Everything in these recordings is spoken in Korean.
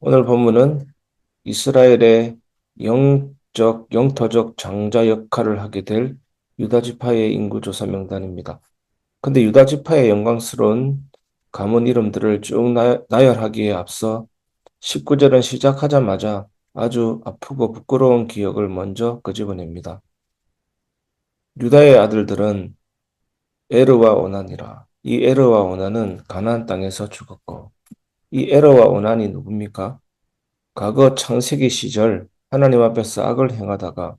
오늘 본문은 이스라엘의 영토적 장자 역할을 하게 될 유다 지파의 인구 조사 명단입니다. 근데 유다 지파의 영광스러운 가문 이름들을 쭉 나열하기에 앞서 19절은 시작하자마자 아주 아프고 부끄러운 기억을 먼저 끄집어냅니다. 유다의 아들들은 에르와 오난이라. 이 에르와 오난은 가나안 땅에서 죽었고, 이 에르와 오난이 누굽니까? 과거 창세기 시절 하나님 앞에서 악을 행하다가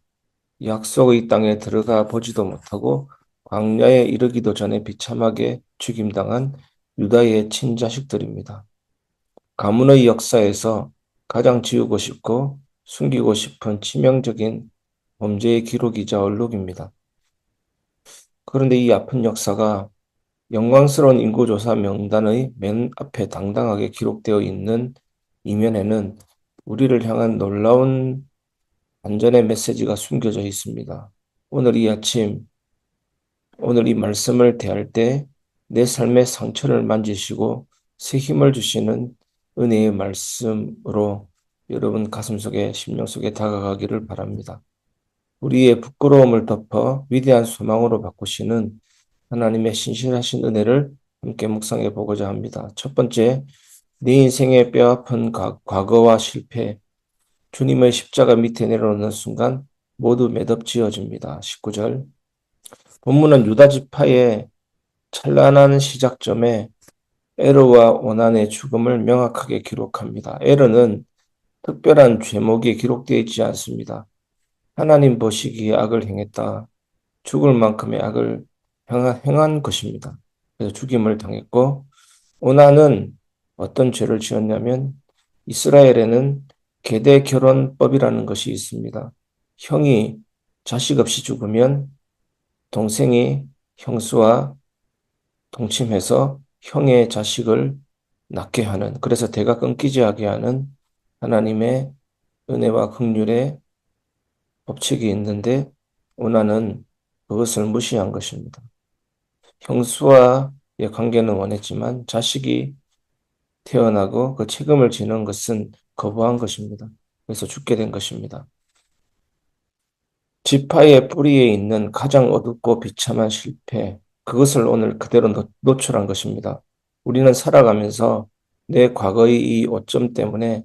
약속의 땅에 들어가 보지도 못하고 광야에 이르기도 전에 비참하게 죽임당한 유다의 친자식들입니다. 가문의 역사에서 가장 지우고 싶고 숨기고 싶은 치명적인 범죄의 기록이자 얼룩입니다. 그런데 이 아픈 역사가 영광스러운 인구조사 명단의 맨 앞에 당당하게 기록되어 있는 이면에는 우리를 향한 놀라운 안전의 메시지가 숨겨져 있습니다. 오늘 이 아침, 오늘 이 말씀을 대할 때 내 삶의 상처를 만지시고 새 힘을 주시는 은혜의 말씀으로 여러분 가슴 속에, 심령 속에 다가가기를 바랍니다. 우리의 부끄러움을 덮어 위대한 소망으로 바꾸시는 하나님의 신실하신 은혜를 함께 묵상해 보고자 합니다. 첫 번째, 네 인생의 뼈아픈 과거와 실패, 주님의 십자가 밑에 내려오는 순간 모두 매듭지어집니다. 19절. 본문은 유다 지파의 찬란한 시작점에 에르와 오난의 죽음을 명확하게 기록합니다. 에르는 특별한 죄목이 기록되어 있지 않습니다. 하나님 보시기에 악을 행했다. 죽을 만큼의 악을 행한 것입니다. 그래서 죽임을 당했고, 오난은 어떤 죄를 지었냐면 이스라엘에는 계대 결혼법이라는 것이 있습니다. 형이 자식 없이 죽으면 동생이 형수와 동침해서 형의 자식을 낳게 하는, 그래서 대가 끊기지 하게 하는 하나님의 은혜와 긍휼의 법칙이 있는데 오난은 그것을 무시한 것입니다. 형수와의 관계는 원했지만 자식이 태어나고 그 책임을 지는 것은 거부한 것입니다. 그래서 죽게 된 것입니다. 지파의 뿌리에 있는 가장 어둡고 비참한 실패, 그것을 오늘 그대로 노출한 것입니다. 우리는 살아가면서 내 과거의 이 오점 때문에,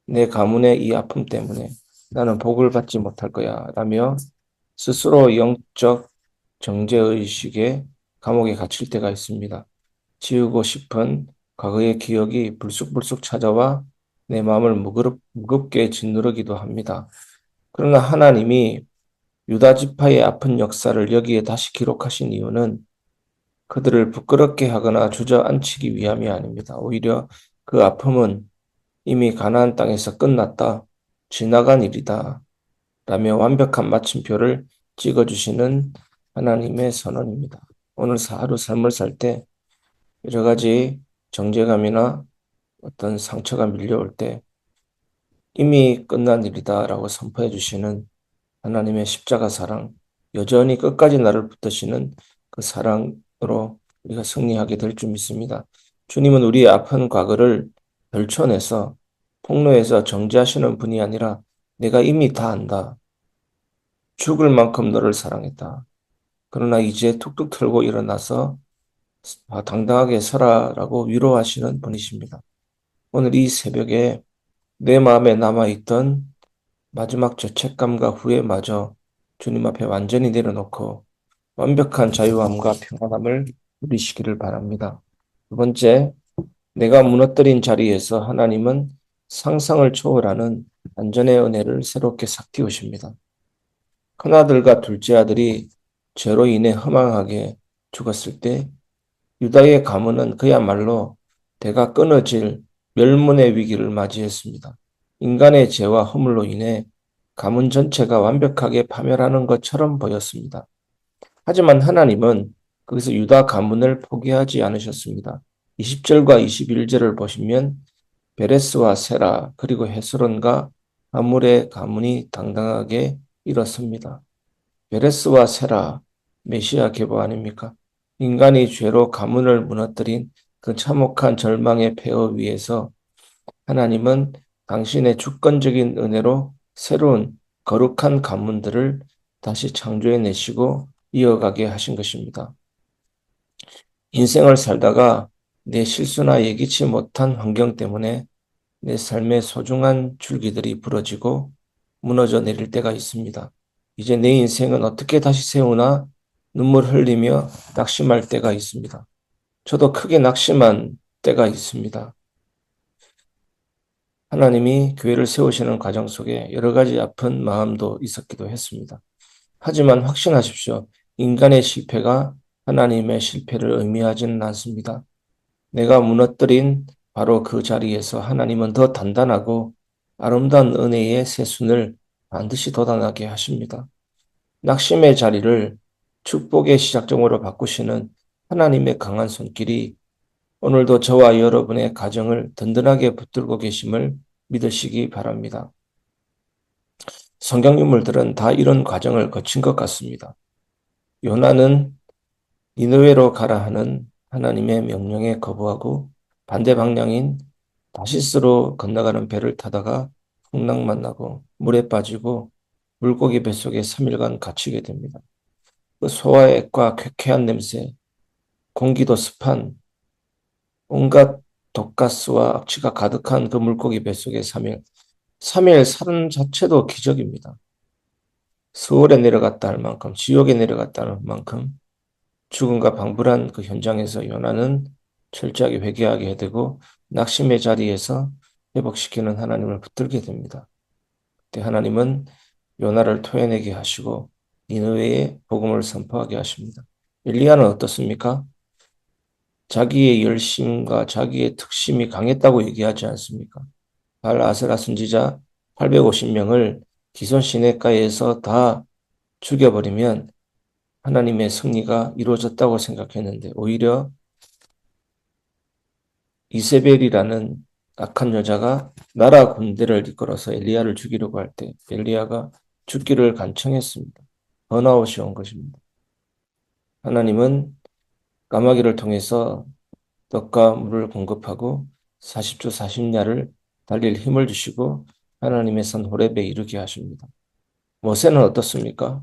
내 가문의 이 아픔 때문에 나는 복을 받지 못할 거야 라며 스스로 영적 정죄의식에 감옥에 갇힐 때가 있습니다. 지우고 싶은 과거의 기억이 불쑥불쑥 찾아와 내 마음을 무겁게 짓누르기도 합니다. 그러나 하나님이 유다 지파의 아픈 역사를 여기에 다시 기록하신 이유는 그들을 부끄럽게 하거나 주저앉히기 위함이 아닙니다. 오히려 그 아픔은 이미 가나안 땅에서 끝났다, 지나간 일이다 라며 완벽한 마침표를 찍어주시는 하나님의 선언입니다. 오늘 하루 삶을 살 때 여러 가지 정죄감이나 어떤 상처가 밀려올 때 이미 끝난 일이다라고 선포해 주시는 하나님의 십자가 사랑, 여전히 끝까지 나를 붙드시는 그 사랑으로 우리가 승리하게 될 줄 믿습니다. 주님은 우리의 아픈 과거를 덜쳐내서 폭로해서 정죄하시는 분이 아니라 내가 이미 다 안다. 죽을 만큼 너를 사랑했다. 그러나 이제 툭툭 털고 일어나서 당당하게 서라라고 위로하시는 분이십니다. 오늘 이 새벽에 내 마음에 남아있던 마지막 죄책감과 후회마저 주님 앞에 완전히 내려놓고 완벽한 자유함과 평안함을 누리시기를 바랍니다. 두 번째, 내가 무너뜨린 자리에서 하나님은 상상을 초월하는 안전의 은혜를 새롭게 싹 틔우십니다. 큰아들과 둘째 아들이 죄로 인해 허망하게 죽었을 때 유다의 가문은 그야말로 대가 끊어질 멸문의 위기를 맞이했습니다. 인간의 죄와 허물로 인해 가문 전체가 완벽하게 파멸하는 것처럼 보였습니다. 하지만 하나님은 거기서 유다 가문을 포기하지 않으셨습니다. 20절과 21절을 보시면 베레스와 세라 그리고 헤스론과 아물의 가문이 당당하게 일었습니다. 베레스와 세라, 메시아 계보 아닙니까? 인간이 죄로 가문을 무너뜨린 그 참혹한 절망의 폐허 위에서 하나님은 당신의 주권적인 은혜로 새로운 거룩한 가문들을 다시 창조해내시고 이어가게 하신 것입니다. 인생을 살다가 내 실수나 예기치 못한 환경 때문에 내 삶의 소중한 줄기들이 부러지고 무너져 내릴 때가 있습니다. 이제 내 인생은 어떻게 다시 세우나 눈물 흘리며 낙심할 때가 있습니다. 저도 크게 낙심한 때가 있습니다. 하나님이 교회를 세우시는 과정 속에 여러 가지 아픈 마음도 있었기도 했습니다. 하지만 확신하십시오. 인간의 실패가 하나님의 실패를 의미하지는 않습니다. 내가 무너뜨린 바로 그 자리에서 하나님은 더 단단하고 아름다운 은혜의 새순을 반드시 돋아나게 하십니다. 낙심의 자리를 축복의 시작점으로 바꾸시는 하나님의 강한 손길이 오늘도 저와 여러분의 가정을 든든하게 붙들고 계심을 믿으시기 바랍니다. 성경 인물들은 다 이런 과정을 거친 것 같습니다. 요나는 니느웨로 가라 하는 하나님의 명령에 거부하고 반대 방향인 다시스로 건너가는 배를 타다가 풍랑 만나고 물에 빠지고 물고기 뱃속에 3일간 갇히게 됩니다. 그 소화의 액과 쾌쾌한 냄새, 공기도 습한 온갖 독가스와 악취가 가득한 그 물고기 뱃속에 3일. 3일 사는 자체도 기적입니다. 서울에 내려갔다 할 만큼, 지옥에 내려갔다 할 만큼 죽음과 방불한 그 현장에서 요나는 철저하게 회개하게 되고 낙심의 자리에서 회복시키는 하나님을 붙들게 됩니다. 그때 하나님은 요나를 토해내게 하시고 니느웨에 복음을 선포하게 하십니다. 엘리야는 어떻습니까? 자기의 열심과 자기의 특심이 강했다고 얘기하지 않습니까? 바알 아세라 선지자 850명을 기손 시내가에서 다 죽여버리면 하나님의 승리가 이루어졌다고 생각했는데 오히려 이세벨이라는 악한 여자가 나라 군대를 이끌어서 엘리야를 죽이려고 할 때 엘리야가 죽기를 간청했습니다. 번아웃이 온 것입니다. 하나님은 까마귀를 통해서 떡과 물을 공급하고 40주 40야를 달릴 힘을 주시고 하나님의 산 호렙에 이르게 하십니다. 모세는 어떻습니까?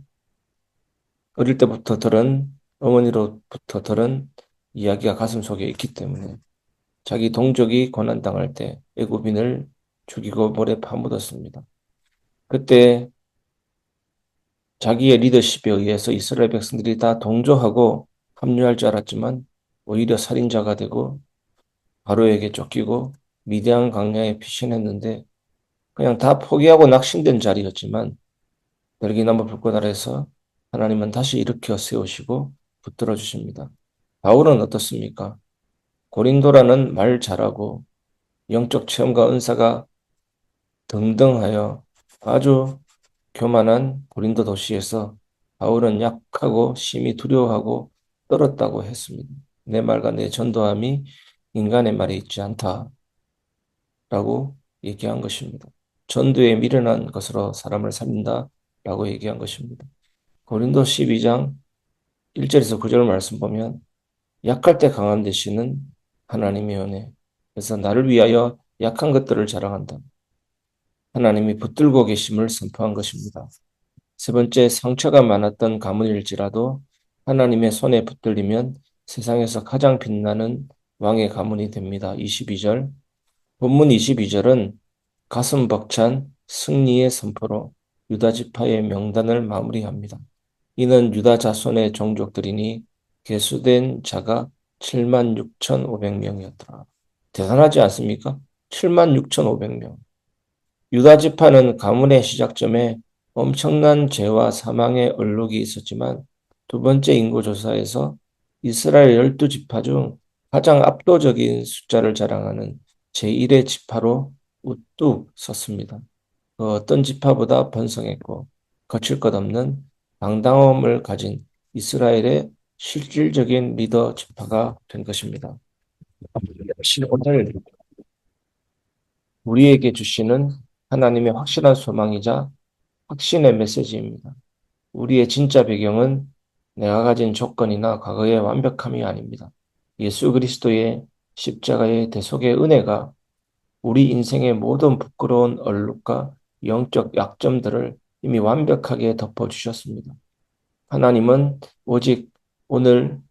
어릴 때부터 들은 어머니로부터 들은 이야기가 가슴속에 있기 때문에 자기 동족이 고난당할 때 애굽인을 죽이고 물에 파묻었습니다. 그때 자기의 리더십에 의해서 이스라엘 백성들이 다 동조하고 합류할 줄 알았지만 오히려 살인자가 되고 바로에게 쫓기고 미디안 광야에 피신했는데 그냥 다 포기하고 낙심된 자리였지만 열기나무 불꽃 아래서 하나님은 다시 일으켜 세우시고 붙들어 주십니다. 바울은 어떻습니까? 고린도라는 말 잘하고 영적 체험과 은사가 등등하여 아주 교만한 고린도 도시에서 바울은 약하고 심히 두려워하고 떨었다고 했습니다. 내 말과 내 전도함이 인간의 말에 있지 않다라고 얘기한 것입니다. 전도에 미련한 것으로 사람을 살린다라고 얘기한 것입니다. 고린도 12장 1절에서 9절 말씀 보면 약할 때 강한 되시는 하나님의 은혜. 그래서 나를 위하여 약한 것들을 자랑한다. 하나님이 붙들고 계심을 선포한 것입니다. 세 번째, 상처가 많았던 가문일지라도 하나님의 손에 붙들리면 세상에서 가장 빛나는 왕의 가문이 됩니다. 22절. 본문 22절은 가슴 벅찬 승리의 선포로 유다 지파의 명단을 마무리합니다. 이는 유다 자손의 종족들이니 계수된 자가 76,500명이었더라. 대단하지 않습니까? 76,500명. 유다 지파는 가문의 시작점에 엄청난 죄와 사망의 얼룩이 있었지만 두 번째 인구조사에서 이스라엘 12지파 중 가장 압도적인 숫자를 자랑하는 제1의 지파로 우뚝 섰습니다. 그 어떤 지파보다 번성했고 거칠 것 없는 당당함을 가진 이스라엘의 실질적인 리더 지파가 된 것입니다. 오늘 우리에게 주시는 하나님의 확실한 소망이자 확신의 메시지입니다. 우리의 진짜 배경은 내가 가진 조건이나 과거의 완벽함이 아닙니다. 예수 그리스도의 십자가의 대속의 은혜가 우리 인생의 모든 부끄러운 얼룩과 영적 약점들을 이미 완벽하게 덮어주셨습니다. 하나님은 오직 오늘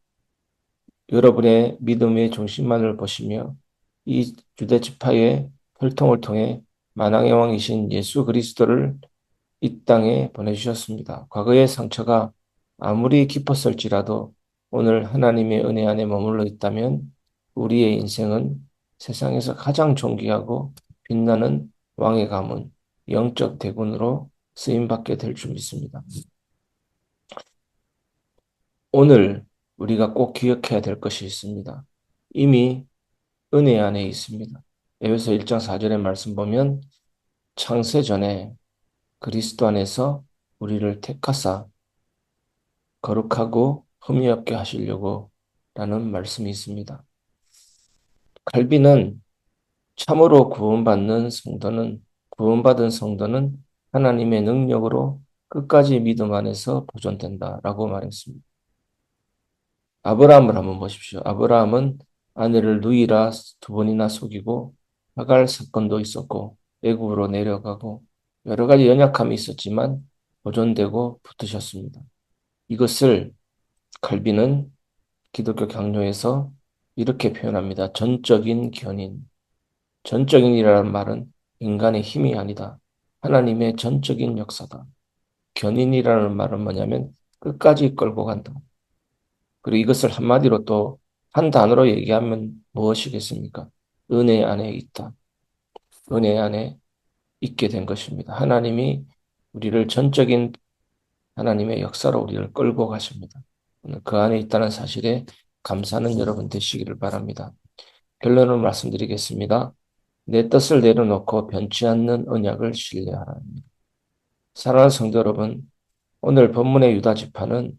여러분의 믿음의 중심만을 보시며 이 유대 지파의 혈통을 통해 만왕의 왕이신 예수 그리스도를 이 땅에 보내주셨습니다. 과거의 상처가 아무리 깊었을지라도 오늘 하나님의 은혜 안에 머물러 있다면 우리의 인생은 세상에서 가장 존귀하고 빛나는 왕의 가문, 영적 대군으로 쓰임받게 될 줄 믿습니다. 오늘 우리가 꼭 기억해야 될 것이 있습니다. 이미 은혜 안에 있습니다. 에베소 1장 4절의 말씀 보면 창세 전에 그리스도 안에서 우리를 택하사 거룩하고 흠이 없게 하시려고 라는 말씀이 있습니다. 갈비는 참으로 구원받은 성도는 하나님의 능력으로 끝까지 믿음 안에서 보존된다라고 말했습니다. 아브라함을 한번 보십시오. 아브라함은 아내를 누이라 두 번이나 속이고 하갈 사건도 있었고 애굽으로 내려가고 여러 가지 연약함이 있었지만 보존되고 붙으셨습니다. 이것을 칼빈은 기독교 강요에서 이렇게 표현합니다. 전적인 견인. 전적인이라는 말은 인간의 힘이 아니다. 하나님의 전적인 역사다. 견인이라는 말은 뭐냐면 끝까지 끌고 간다. 그리고 이것을 한마디로 또 한 단어로 얘기하면 무엇이겠습니까? 은혜 안에 있다. 은혜 안에 있게 된 것입니다. 하나님이 우리를 전적인 하나님의 역사로 우리를 끌고 가십니다. 오늘 그 안에 있다는 사실에 감사하는 여러분 되시기를 바랍니다. 결론을 말씀드리겠습니다. 내 뜻을 내려놓고 변치 않는 언약을 신뢰하라. 사랑하는 성도 여러분, 오늘 본문의 유다 지파는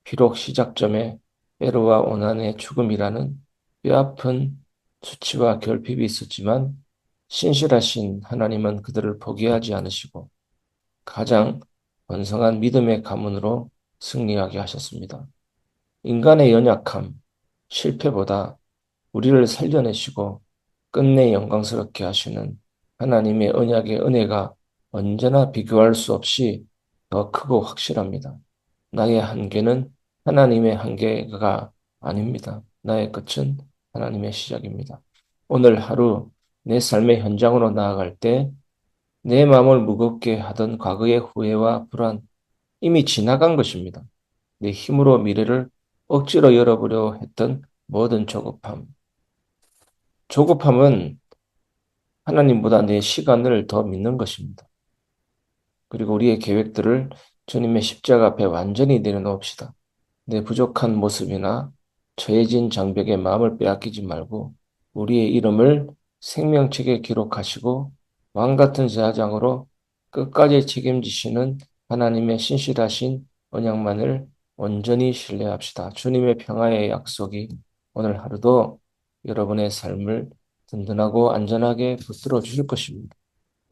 비록 시작점에 에르와 오난의 죽음이라는 뼈아픈 수치와 결핍이 있었지만 신실하신 하나님은 그들을 포기하지 않으시고 가장 번성한 믿음의 가문으로 승리하게 하셨습니다. 인간의 연약함, 실패보다 우리를 살려내시고 끝내 영광스럽게 하시는 하나님의 언약의 은혜가 언제나 비교할 수 없이 더 크고 확실합니다. 나의 한계는 하나님의 한계가 아닙니다. 나의 끝은 하나님의 시작입니다. 오늘 하루 내 삶의 현장으로 나아갈 때 내 마음을 무겁게 하던 과거의 후회와 불안, 이미 지나간 것입니다. 내 힘으로 미래를 억지로 열어보려 했던 모든 조급함. 조급함은 하나님보다 내 시간을 더 믿는 것입니다. 그리고 우리의 계획들을 주님의 십자가 앞에 완전히 내려놓읍시다. 내 부족한 모습이나 처해진 장벽에 마음을 빼앗기지 말고 우리의 이름을 생명책에 기록하시고 왕 같은 제사장으로 끝까지 책임지시는 하나님의 신실하신 언약만을 온전히 신뢰합시다. 주님의 평화의 약속이 오늘 하루도 여러분의 삶을 든든하고 안전하게 붙들어 주실 것입니다.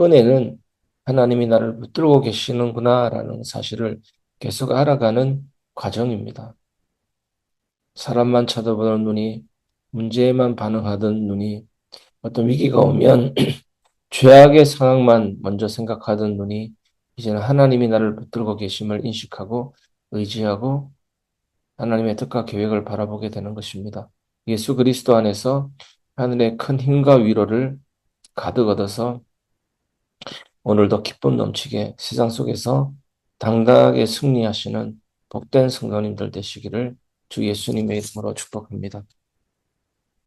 은혜는 하나님이 나를 붙들고 계시는구나라는 사실을 계속 알아가는 과정입니다. 사람만 쳐다보는 눈이, 문제에만 반응하던 눈이, 어떤 위기가 오면 죄악의 상황만 먼저 생각하던 눈이 이제는 하나님이 나를 붙들고 계심을 인식하고 의지하고 하나님의 뜻과 계획을 바라보게 되는 것입니다. 예수 그리스도 안에서 하늘의 큰 힘과 위로를 가득 얻어서 오늘도 기쁨 넘치게 세상 속에서 당당하게 승리하시는 복된 성도님들 되시기를 주 예수님의 이름으로 축복합니다.